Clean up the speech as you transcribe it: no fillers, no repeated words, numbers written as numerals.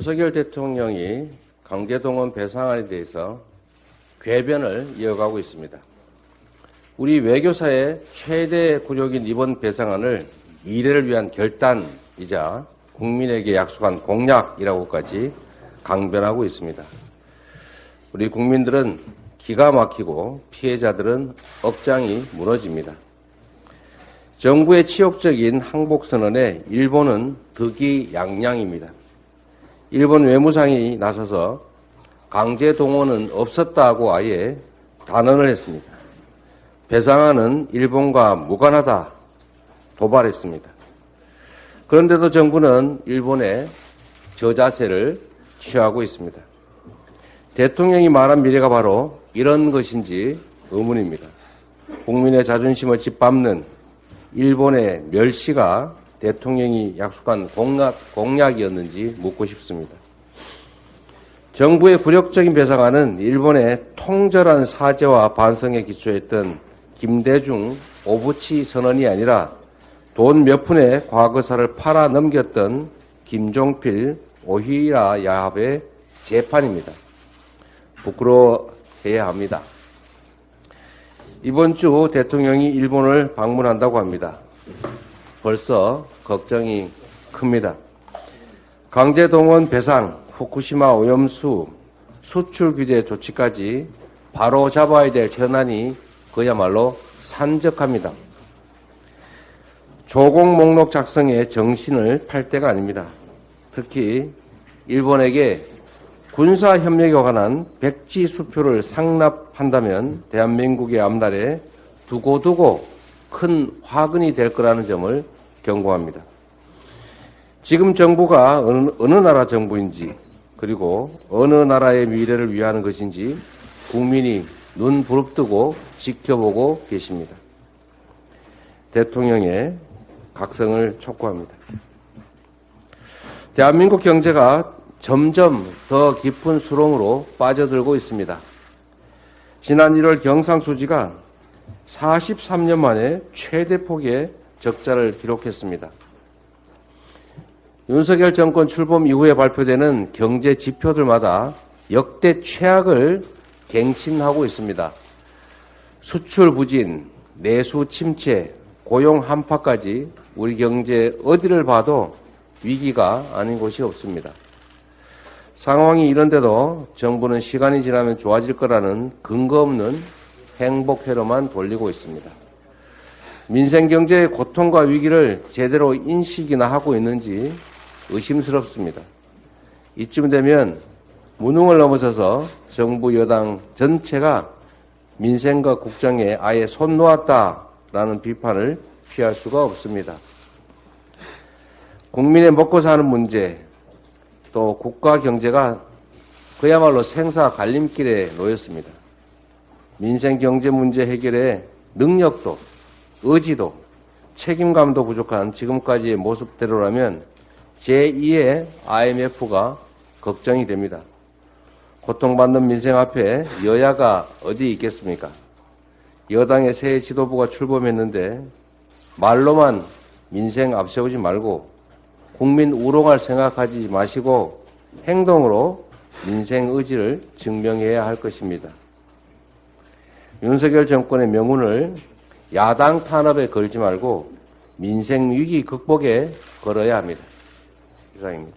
윤석열 대통령이 강제동원 배상안에 대해서 궤변을 이어가고 있습니다. 우리 외교사의 최대 굴욕인 이번 배상안을 미래를 위한 결단이자 국민에게 약속한 공약이라고까지 강변하고 있습니다. 우리 국민들은 기가 막히고 피해자들은 억장이 무너집니다. 정부의 치욕적인 항복선언에 일본은 득이양양입니다. 일본 외무상이 나서서 강제동원은 없었다고 아예 단언을 했습니다. 배상안은 일본과 무관하다 도발했습니다. 그런데도 정부는 일본의 저자세를 취하고 있습니다. 대통령이 말한 미래가 바로 이런 것인지 의문입니다. 국민의 자존심을 짓밟는 일본의 멸시가 대통령이 약속한 공약이었는지 묻고 싶습니다. 정부의 굴욕적인 배상안은 일본의 통절한 사죄와 반성에 기초했던 김대중 오부치 선언이 아니라 돈 몇 푼의 과거사를 팔아 넘겼던 김종필 오히라 야합의 재판입니다. 부끄러워해야 합니다. 이번 주 대통령이 일본을 방문한다고 합니다. 벌써 걱정이 큽니다. 강제동원 배상, 후쿠시마 오염수 수출 규제 조치까지 바로 잡아야 될 현안이 그야말로 산적합니다. 조공 목록 작성에 정신을 팔 때가 아닙니다. 특히 일본에게 군사협력에 관한 백지 수표를 상납한다면 대한민국의 앞날에 두고두고 큰 화근이 될 거라는 점을 경고합니다. 지금 정부가 어느 나라 정부인지 그리고 어느 나라의 미래를 위하는 것인지 국민이 눈 부릅뜨고 지켜보고 계십니다. 대통령의 각성을 촉구합니다. 대한민국 경제가 점점 더 깊은 수렁으로 빠져들고 있습니다. 지난 1월 경상수지가 43년 만에 최대 폭의 적자를 기록했습니다. 윤석열 정권 출범 이후에 발표되는 경제 지표들마다 역대 최악을 갱신하고 있습니다. 수출 부진, 내수 침체, 고용 한파까지 우리 경제 어디를 봐도 위기가 아닌 곳이 없습니다. 상황이 이런데도 정부는 시간이 지나면 좋아질 거라는 근거 없는 행복회로만 돌리고 있습니다. 민생 경제의 고통과 위기를 제대로 인식이나 하고 있는지 의심스럽습니다. 이쯤 되면 무능을 넘어서서 정부 여당 전체가 민생과 국정에 아예 손 놓았다라는 비판을 피할 수가 없습니다. 국민의 먹고 사는 문제, 또 국가 경제가 그야말로 생사 갈림길에 놓였습니다. 민생 경제 문제 해결에 능력도, 의지도, 책임감도 부족한 지금까지의 모습대로라면 제2의 IMF가 걱정이 됩니다. 고통받는 민생 앞에 여야가 어디 있겠습니까? 여당의 새 지도부가 출범했는데 말로만 민생 앞세우지 말고 국민 우롱할 생각하지 마시고 행동으로 민생 의지를 증명해야 할 것입니다. 윤석열 정권의 명운을 야당 탄압에 걸지 말고 민생 위기 극복에 걸어야 합니다. 이상입니다.